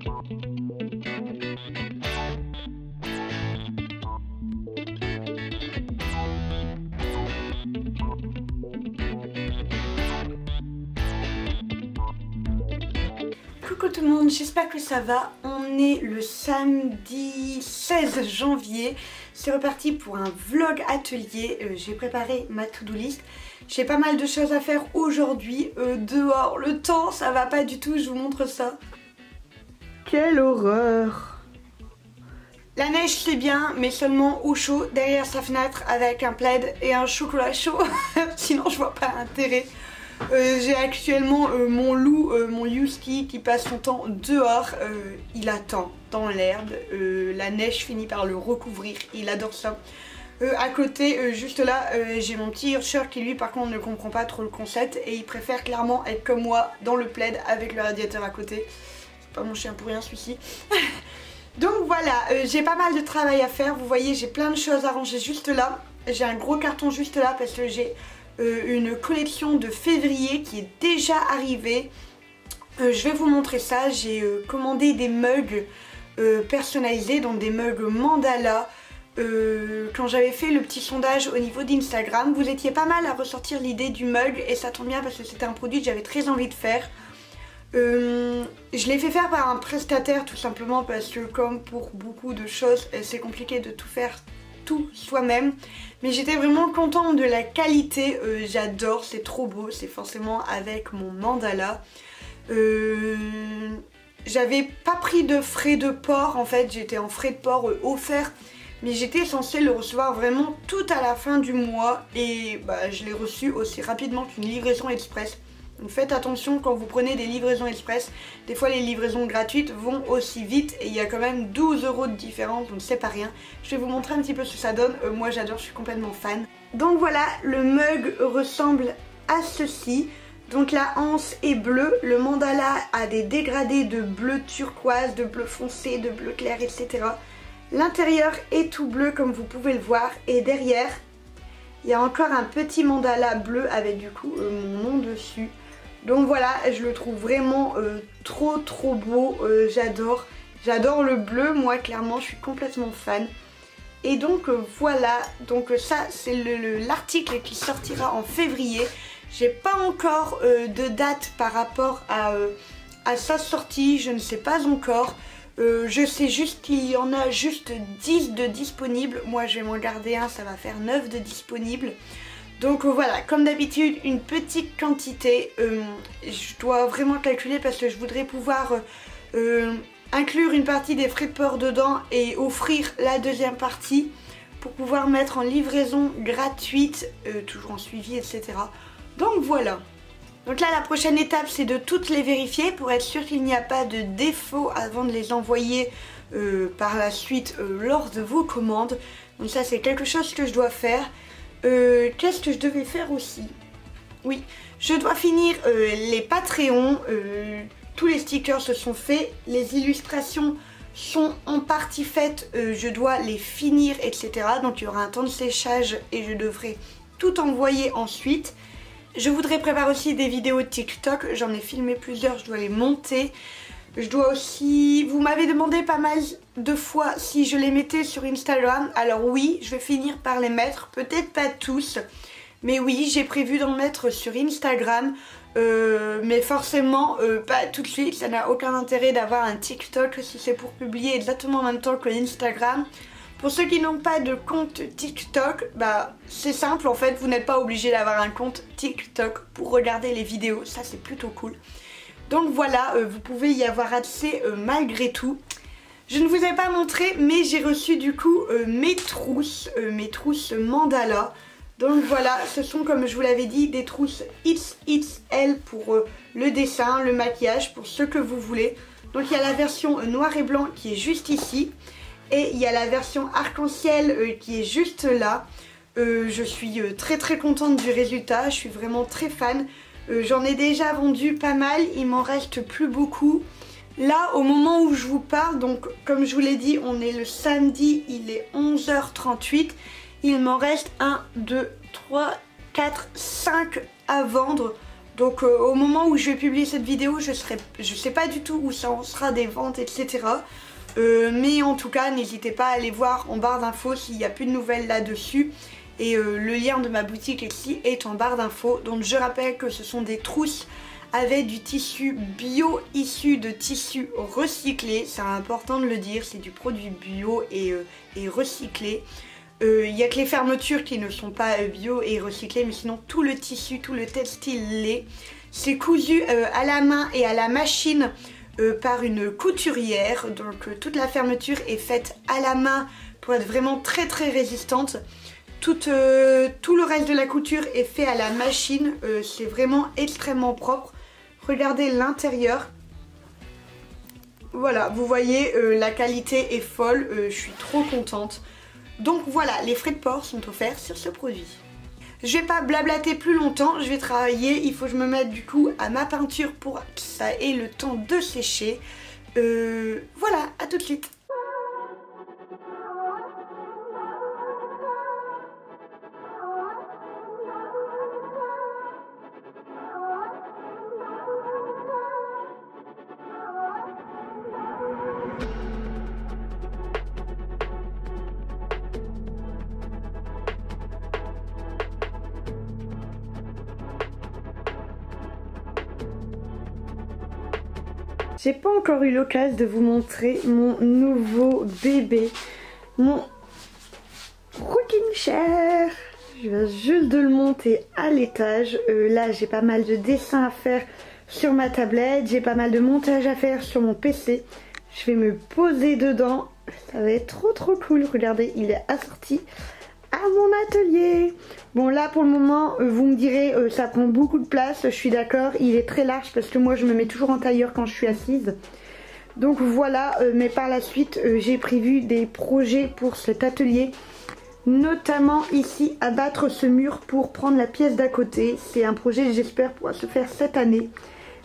Coucou tout le monde, j'espère que ça va. On est le samedi 16 janvier. C'est reparti pour un vlog atelier. J'ai préparé ma to-do list. J'ai pas mal de choses à faire aujourd'hui. Dehors, le temps, ça va pas du tout. Je vous montre ça. Quelle horreur! La neige c'est bien, mais seulement au chaud, derrière sa fenêtre avec un plaid et un chocolat chaud. Sinon je vois pas l'intérêt. J'ai actuellement mon loup, mon Yuski qui passe son temps dehors. Il attend dans l'herbe. La neige finit par le recouvrir. Il adore ça. À côté, juste là, j'ai mon petit Hirscher qui lui par contre ne comprend pas trop le concept. Et il préfère clairement être comme moi dans le plaid avec le radiateur à côté. C'est pas mon chien pour rien celui-ci. Donc voilà, j'ai pas mal de travail à faire. Vous voyez, j'ai plein de choses à ranger juste là. J'ai un gros carton juste là parce que j'ai une collection de février qui est déjà arrivée. Je vais vous montrer ça. J'ai commandé des mugs personnalisés, donc des mugs mandala. Quand j'avais fait le petit sondage au niveau d'Instagram, vous étiez pas mal à ressortir l'idée du mug et ça tombe bien parce que c'était un produit que j'avais très envie de faire. Je l'ai fait faire par un prestataire tout simplement parce que comme pour beaucoup de choses c'est compliqué de tout faire tout soi-même, mais j'étais vraiment contente de la qualité. J'adore, c'est trop beau, c'est forcément avec mon mandala. J'avais pas pris de frais de port en fait, j'étais en frais de port offert, mais j'étais censée le recevoir vraiment tout à la fin du mois et bah, je l'ai reçu aussi rapidement qu'une livraison express. Donc faites attention quand vous prenez des livraisons express, des fois les livraisons gratuites vont aussi vite et il y a quand même 12 € de différence, donc c'est pas rien. Je vais vous montrer un petit peu ce que ça donne, moi j'adore, je suis complètement fan. Donc voilà, le mug ressemble à ceci. Donc la anse est bleue, le mandala a des dégradés de bleu turquoise, de bleu foncé, de bleu clair, etc. L'intérieur est tout bleu comme vous pouvez le voir et derrière il y a encore un petit mandala bleu avec du coup mon nom dessus. Donc voilà, je le trouve vraiment trop beau, j'adore le bleu, moi clairement je suis complètement fan. Et donc voilà, donc ça c'est l'article qui sortira en février. J'ai pas encore de date par rapport à sa sortie, je ne sais pas encore. Je sais juste qu'il y en a juste 10 de disponibles. Moi je vais m'en garder un, ça va faire 9 de disponibles. Donc voilà, comme d'habitude, une petite quantité. Je dois vraiment calculer parce que je voudrais pouvoir inclure une partie des frais de port dedans et offrir la deuxième partie pour pouvoir mettre en livraison gratuite, toujours en suivi, etc. Donc voilà. Donc là la prochaine étape c'est de toutes les vérifier pour être sûr qu'il n'y a pas de défaut avant de les envoyer par la suite lors de vos commandes. Donc ça c'est quelque chose que je dois faire. Qu'est-ce que je devais faire aussi? Oui, je dois finir les Patreons. Tous les stickers se sont faits, les illustrations sont en partie faites, je dois les finir, etc. Donc il y aura un temps de séchage et je devrai tout envoyer ensuite. Je voudrais préparer aussi des vidéos de TikTok, j'en ai filmé plusieurs, je dois les monter. Je dois aussi... Vous m'avez demandé pas mal de fois si je les mettais sur Instagram. Alors oui, je vais finir par les mettre, peut-être pas tous. Mais oui, j'ai prévu d'en mettre sur Instagram. Mais forcément, pas tout de suite. Ça n'a aucun intérêt d'avoir un TikTok si c'est pour publier exactement en même temps que Instagram. Pour ceux qui n'ont pas de compte TikTok, bah c'est simple en fait, vous n'êtes pas obligé d'avoir un compte TikTok pour regarder les vidéos, ça c'est plutôt cool. Donc voilà, vous pouvez y avoir accès malgré tout. Je ne vous ai pas montré, mais j'ai reçu du coup mes trousses mandala. Donc voilà, ce sont comme je vous l'avais dit des trousses XXL pour le dessin, le maquillage, pour ce que vous voulez. Donc il y a la version noir et blanc qui est juste ici. Et il y a la version arc-en-ciel qui est juste là. Je suis très contente du résultat, je suis vraiment très fan. J'en ai déjà vendu pas mal, il m'en reste plus beaucoup. Là au moment où je vous parle, donc comme je vous l'ai dit, on est le samedi, il est 11h38. Il m'en reste 1, 2, 3, 4, 5 à vendre. Donc au moment où je vais publier cette vidéo, je sais pas du tout où ça en sera des ventes, etc. Mais en tout cas, n'hésitez pas à aller voir en barre d'infos s'il n'y a plus de nouvelles là-dessus. Et le lien de ma boutique ici est en barre d'infos. Donc je rappelle que ce sont des trousses avec du tissu bio issu de tissus recyclés. C'est important de le dire, c'est du produit bio et recyclé. Il n'y a que les fermetures qui ne sont pas bio et recyclées, mais sinon tout le tissu, tout le textile l'est. C'est cousu à la main et à la machine par une couturière. Donc toute la fermeture est faite à la main pour être vraiment très résistante. Tout le reste de la couture est fait à la machine, c'est vraiment extrêmement propre. Regardez l'intérieur. Voilà, vous voyez, la qualité est folle, je suis trop contente. Donc voilà, les frais de port sont offerts sur ce produit. Je vais pas blablater plus longtemps, je vais travailler, il faut que je me mette du coup à ma peinture pour que ça ait le temps de sécher. Voilà, à tout de suite. J'ai pas encore eu l'occasion de vous montrer mon nouveau bébé, mon rocking chair. Je viens juste de le monter à l'étage. Là j'ai pas mal de dessins à faire sur ma tablette, j'ai pas mal de montage à faire sur mon PC. Je vais me poser dedans, ça va être trop cool. Regardez, il est assorti à mon atelier. Bon là pour le moment vous me direz ça prend beaucoup de place, je suis d'accord, il est très large parce que moi je me mets toujours en tailleur quand je suis assise. Donc voilà, mais par la suite j'ai prévu des projets pour cet atelier, notamment ici abattre ce mur pour prendre la pièce d'à côté. C'est un projet j'espère pourra se faire cette année,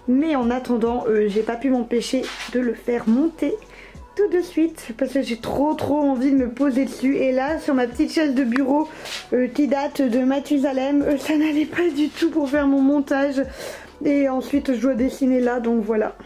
mais en attendant j'ai pas pu m'empêcher de le faire monter tout de suite parce que j'ai trop envie de me poser dessus. Et là sur ma petite chaise de bureau qui date de Mathusalem, ça n'allait pas du tout pour faire mon montage et ensuite je dois dessiner là, donc voilà.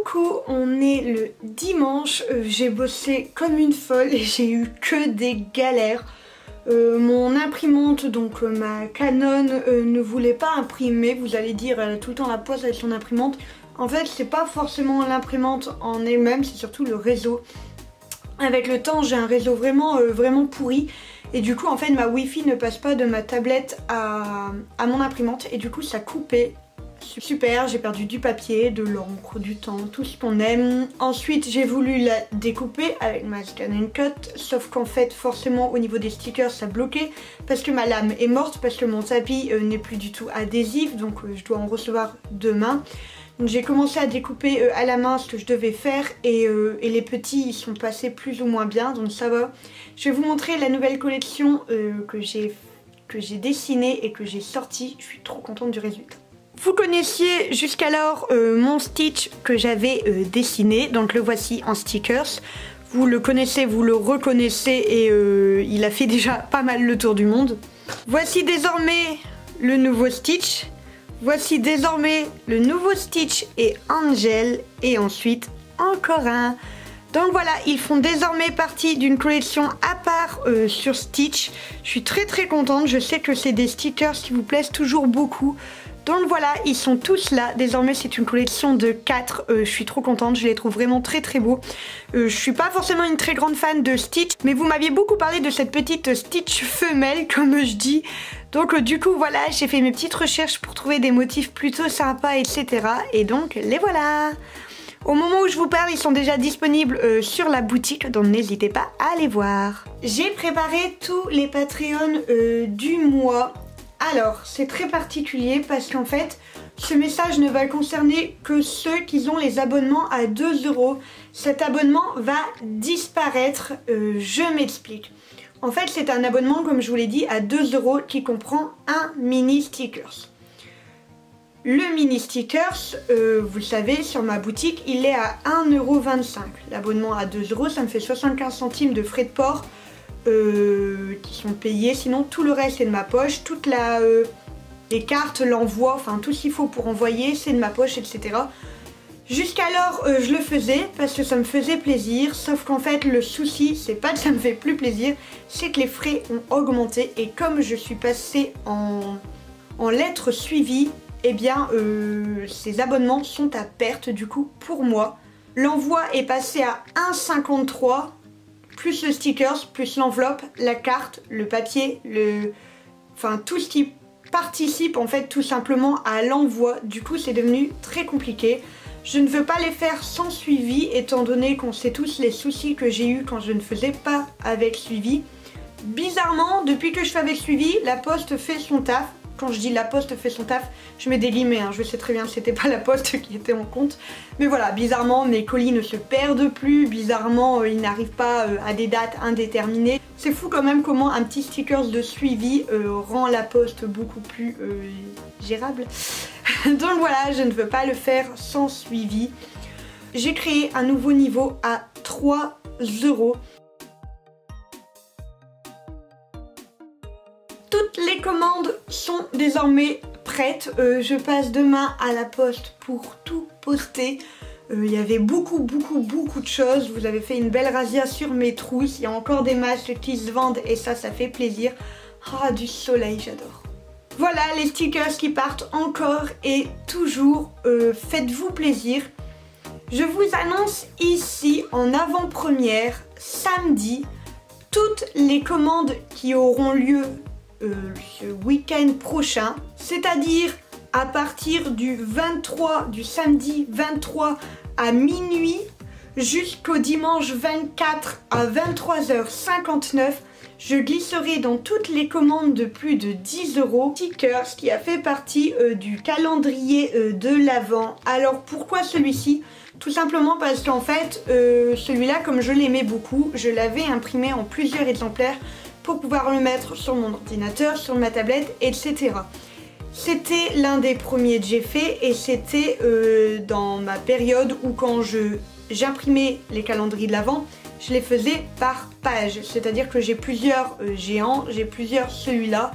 coup on est le dimanche, j'ai bossé comme une folle et j'ai eu que des galères. Mon imprimante, donc ma Canon, ne voulait pas imprimer. Vous allez dire, elle a tout le temps la poisse avec son imprimante. En fait, c'est pas forcément l'imprimante en elle-même, c'est surtout le réseau. Avec le temps, j'ai un réseau vraiment pourri. Et du coup, en fait, ma Wi-Fi ne passe pas de ma tablette à mon imprimante. Et du coup, ça coupait. Super, j'ai perdu du papier, de l'encre, du temps, tout ce qu'on aime. Ensuite, j'ai voulu la découper avec ma Scan & Cut, sauf qu'en fait, forcément, au niveau des stickers, ça bloquait parce que ma lame est morte, parce que mon tapis n'est plus du tout adhésif, donc je dois en recevoir demain. Donc j'ai commencé à découper à la main ce que je devais faire et les petits, ils sont passés plus ou moins bien, donc ça va. Je vais vous montrer la nouvelle collection que j'ai dessinée et que j'ai sortie. Je suis trop contente du résultat. Vous connaissiez jusqu'alors mon Stitch que j'avais dessiné, donc le voici en stickers. Vous le connaissez, vous le reconnaissez et il a fait déjà pas mal le tour du monde. Voici désormais le nouveau Stitch. Voici désormais le nouveau Stitch et Angel et ensuite encore un. Donc voilà, ils font désormais partie d'une collection à part sur Stitch. Je suis très contente, je sais que c'est des stickers qui vous plaisent toujours beaucoup. Donc voilà, ils sont tous là. Désormais, c'est une collection de 4. Je suis trop contente, je les trouve vraiment très beaux. Je suis pas forcément une très grande fan de Stitch, mais vous m'aviez beaucoup parlé de cette petite Stitch femelle, comme je dis. Donc du coup, voilà, j'ai fait mes petites recherches pour trouver des motifs plutôt sympas, etc. Et donc, les voilà. Au moment où je vous parle, ils sont déjà disponibles sur la boutique, donc n'hésitez pas à les voir. J'ai préparé tous les Patreons du mois. Alors, c'est très particulier parce qu'en fait, ce message ne va concerner que ceux qui ont les abonnements à 2 €. Cet abonnement va disparaître, je m'explique. En fait, c'est un abonnement, comme je vous l'ai dit, à 2 € qui comprend un mini stickers. Le mini stickers, vous le savez, sur ma boutique, il est à 1,25 €. L'abonnement à 2 €, ça me fait 75 centimes de frais de port. Qui sont payés, sinon tout le reste c'est de ma poche, toute les cartes, l'envoi, enfin tout ce qu'il faut pour envoyer c'est de ma poche, etc. Jusqu'alors je le faisais parce que ça me faisait plaisir, sauf qu'en fait le souci c'est pas que ça me fait plus plaisir, c'est que les frais ont augmenté et comme je suis passée en lettres suivies, eh bien ces abonnements sont à perte du coup pour moi. L'envoi est passé à 1,53 € plus le stickers, plus l'enveloppe, la carte, le papier, enfin tout ce qui participe en fait tout simplement à l'envoi. Du coup c'est devenu très compliqué. Je ne veux pas les faire sans suivi étant donné qu'on sait tous les soucis que j'ai eu quand je ne faisais pas avec suivi. Bizarrement, depuis que je fais avec suivi, la poste fait son taf. Quand je dis la poste fait son taf, je mets des guillemets, hein. Je sais très bien que c'était pas la poste qui était en compte. Mais voilà, bizarrement mes colis ne se perdent plus, bizarrement ils n'arrivent pas à des dates indéterminées. C'est fou quand même comment un petit sticker de suivi rend la poste beaucoup plus gérable. Donc voilà, je ne veux pas le faire sans suivi. J'ai créé un nouveau niveau à 3 €. Toutes les commandes sont désormais prêtes. Je passe demain à la poste pour tout poster. Il y avait beaucoup de choses. Vous avez fait une belle razzia sur mes trousses. Il y a encore des masques qui se vendent et ça fait plaisir. Ah, du soleil, j'adore. Voilà les stickers qui partent encore et toujours. Faites-vous plaisir. Je vous annonce ici en avant-première samedi toutes les commandes qui auront lieu ce week-end prochain, c'est-à-dire à partir du samedi 23 à minuit jusqu'au dimanche 24 à 23h59, je glisserai dans toutes les commandes de plus de 10 € stickers qui a fait partie du calendrier de l'Avent. Alors pourquoi celui-ci ? Tout simplement parce qu'en fait, celui-là, comme je l'aimais beaucoup, je l'avais imprimé en plusieurs exemplaires pour pouvoir le mettre sur mon ordinateur, sur ma tablette, etc. C'était l'un des premiers que j'ai fait et c'était dans ma période où quand j'imprimais les calendriers de l'Avent, je les faisais par page. C'est-à-dire que j'ai plusieurs géants, j'ai plusieurs celui-là.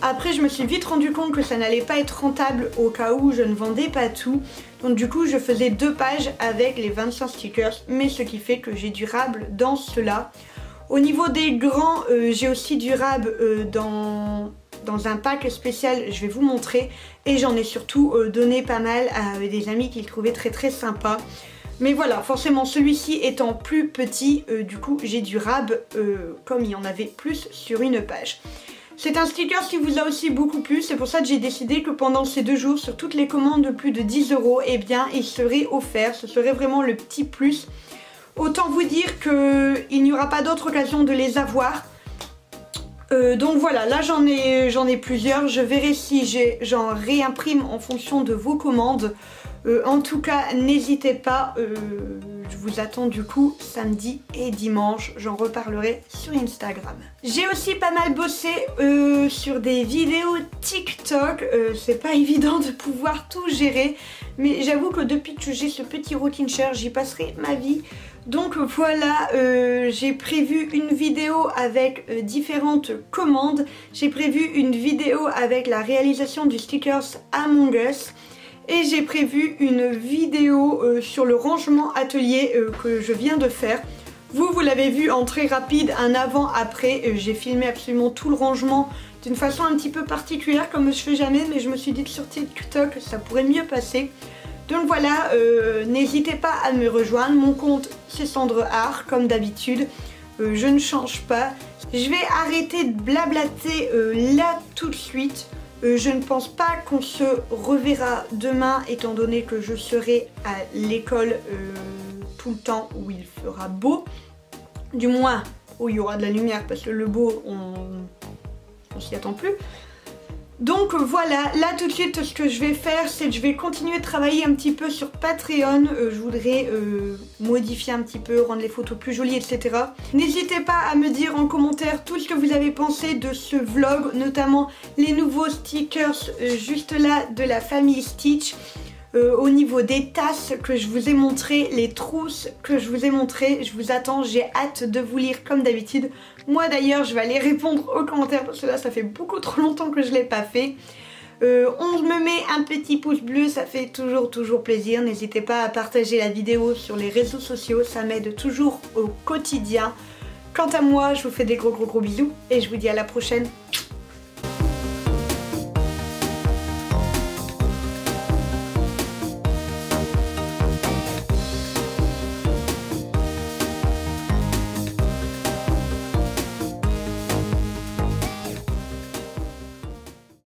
Après je me suis vite rendu compte que ça n'allait pas être rentable au cas où je ne vendais pas tout. Donc du coup je faisais 2 pages avec les 25 stickers, mais ce qui fait que j'ai du rab dans cela. Au niveau des grands, j'ai aussi du rab dans un pack spécial, je vais vous montrer. Et j'en ai surtout donné pas mal à des amis qui le trouvaient très sympa. Mais voilà, forcément celui-ci étant plus petit, du coup j'ai du rab comme il y en avait plus sur une page. C'est un sticker qui vous a aussi beaucoup plu, c'est pour ça que j'ai décidé que pendant ces 2 jours, sur toutes les commandes de plus de 10 €, eh bien il serait offert, ce serait vraiment le petit plus. Autant vous dire qu'il n'y aura pas d'autre occasion de les avoir. Donc voilà, là j'en ai plusieurs, je verrai si j'en réimprime en fonction de vos commandes. En tout cas, n'hésitez pas, je vous attends du coup samedi et dimanche, j'en reparlerai sur Instagram. J'ai aussi pas mal bossé sur des vidéos TikTok, c'est pas évident de pouvoir tout gérer, mais j'avoue que depuis que j'ai ce petit rocking chair, j'y passerai ma vie. Donc voilà, j'ai prévu une vidéo avec différentes commandes, j'ai prévu une vidéo avec la réalisation du stickers Among Us. Et j'ai prévu une vidéo sur le rangement atelier que je viens de faire. Vous l'avez vu en très rapide, un avant-après. J'ai filmé absolument tout le rangement d'une façon un petit peu particulière comme je fais jamais. Mais je me suis dit que sur TikTok ça pourrait mieux passer. Donc voilà, n'hésitez pas à me rejoindre. Mon compte c'est Cendre Art comme d'habitude. Je ne change pas. Je vais arrêter de blablater là tout de suite. Je ne pense pas qu'on se reverra demain étant donné que je serai à l'école tout le temps où il fera beau. Du moins où il y aura de la lumière parce que le beau on s'y attend plus. Donc voilà, là tout de suite ce que je vais faire c'est que je vais continuer de travailler un petit peu sur Patreon. Je voudrais modifier un petit peu, rendre les photos plus jolies, etc. N'hésitez pas à me dire en commentaire tout ce que vous avez pensé de ce vlog, notamment les nouveaux stickers juste là de la famille Stitch. Au niveau des tasses que je vous ai montré, les trousses que je vous ai montré, je vous attends, j'ai hâte de vous lire comme d'habitude. Moi d'ailleurs je vais aller répondre aux commentaires parce que là ça fait beaucoup trop longtemps que je ne l'ai pas fait. On me met un petit pouce bleu, ça fait toujours plaisir. N'hésitez pas à partager la vidéo sur les réseaux sociaux, ça m'aide toujours au quotidien. Quant à moi, je vous fais des gros bisous et je vous dis à la prochaine.